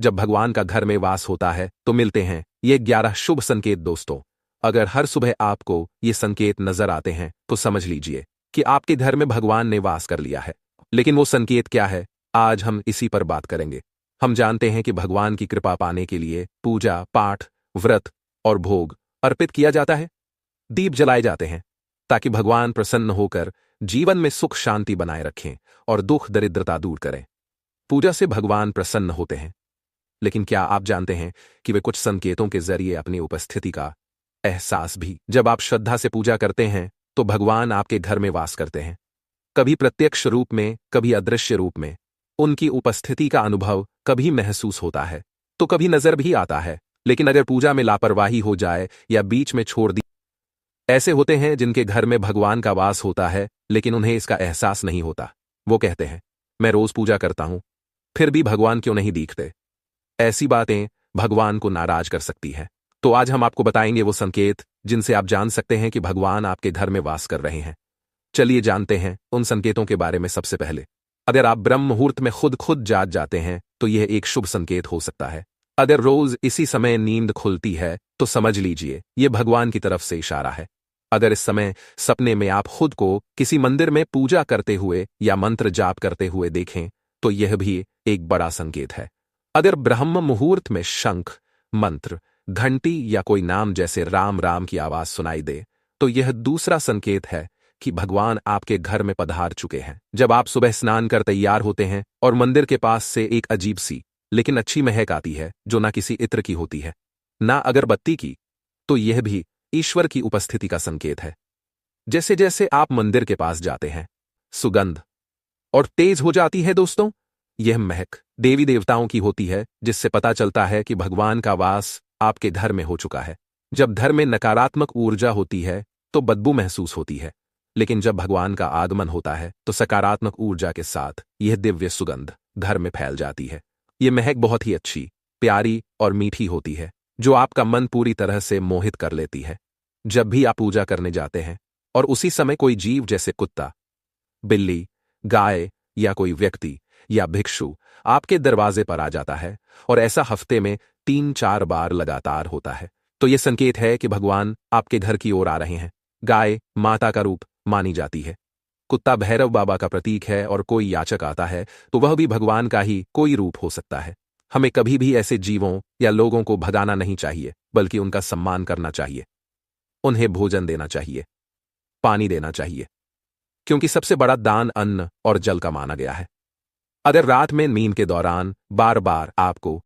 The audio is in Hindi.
जब भगवान का घर में वास होता है तो मिलते हैं ये 11 शुभ संकेत दोस्तों। अगर हर सुबह आपको ये संकेत नजर आते हैं तो समझ लीजिए कि आपके घर में भगवान ने वास कर लिया है। लेकिन वो संकेत क्या है, आज हम इसी पर बात करेंगे। हम जानते हैं कि भगवान की कृपा पाने के लिए पूजा पाठ, व्रत और भोग अर्पित किया जाता है। दीप जलाए जाते हैं ताकि भगवान प्रसन्न होकर जीवन में सुख शांति बनाए रखें और दुख दरिद्रता दूर करें। पूजा से भगवान प्रसन्न होते हैं। लेकिन क्या आप जानते हैं कि वे कुछ संकेतों के जरिए अपनी उपस्थिति का एहसास भी। जब आप श्रद्धा से पूजा करते हैं तो भगवान आपके घर में वास करते हैं, कभी प्रत्यक्ष रूप में, कभी अदृश्य रूप में। उनकी उपस्थिति का अनुभव कभी महसूस होता है तो कभी नजर भी आता है। लेकिन अगर पूजा में लापरवाही हो जाए या बीच में छोड़ दी, ऐसे होते हैं जिनके घर में भगवान का वास होता है लेकिन उन्हें इसका एहसास नहीं होता। वो कहते हैं, मैं रोज पूजा करता हूं, फिर भी भगवान क्यों नहीं दिखते। ऐसी बातें भगवान को नाराज कर सकती हैं। तो आज हम आपको बताएंगे वो संकेत जिनसे आप जान सकते हैं कि भगवान आपके घर में वास कर रहे हैं। चलिए जानते हैं उन संकेतों के बारे में। सबसे पहले, अगर आप ब्रह्म मुहूर्त में खुद जाग जाते हैं तो यह एक शुभ संकेत हो सकता है। अगर रोज इसी समय नींद खुलती है तो समझ लीजिए यह भगवान की तरफ से इशारा है। अगर इस समय सपने में आप खुद को किसी मंदिर में पूजा करते हुए या मंत्र जाप करते हुए देखें तो यह भी एक बड़ा संकेत है। अगर ब्रह्म मुहूर्त में शंख, मंत्र, घंटी या कोई नाम जैसे राम राम की आवाज सुनाई दे तो यह दूसरा संकेत है कि भगवान आपके घर में पधार चुके हैं। जब आप सुबह स्नान कर तैयार होते हैं और मंदिर के पास से एक अजीब सी लेकिन अच्छी महक आती है जो ना किसी इत्र की होती है ना अगरबत्ती की, तो यह भी ईश्वर की उपस्थिति का संकेत है। जैसे जैसे आप मंदिर के पास जाते हैं सुगंध और तेज हो जाती है दोस्तों। यह महक देवी देवताओं की होती है जिससे पता चलता है कि भगवान का वास आपके घर में हो चुका है। जब घर में नकारात्मक ऊर्जा होती है तो बदबू महसूस होती है, लेकिन जब भगवान का आगमन होता है तो सकारात्मक ऊर्जा के साथ यह दिव्य सुगंध घर में फैल जाती है। यह महक बहुत ही अच्छी, प्यारी और मीठी होती है जो आपका मन पूरी तरह से मोहित कर लेती है। जब भी आप पूजा करने जाते हैं और उसी समय कोई जीव जैसे कुत्ता, बिल्ली, गाय या कोई व्यक्ति या भिक्षु आपके दरवाजे पर आ जाता है और ऐसा हफ्ते में 3-4 बार लगातार होता है तो यह संकेत है कि भगवान आपके घर की ओर आ रहे हैं। गाय माता का रूप मानी जाती है, कुत्ता भैरव बाबा का प्रतीक है और कोई याचक आता है तो वह भी भगवान का ही कोई रूप हो सकता है। हमें कभी भी ऐसे जीवों या लोगों को भगाना नहीं चाहिए, बल्कि उनका सम्मान करना चाहिए। उन्हें भोजन देना चाहिए, पानी देना चाहिए, क्योंकि सबसे बड़ा दान अन्न और जल का माना गया है। अगर रात में नींद के दौरान बार बार आपको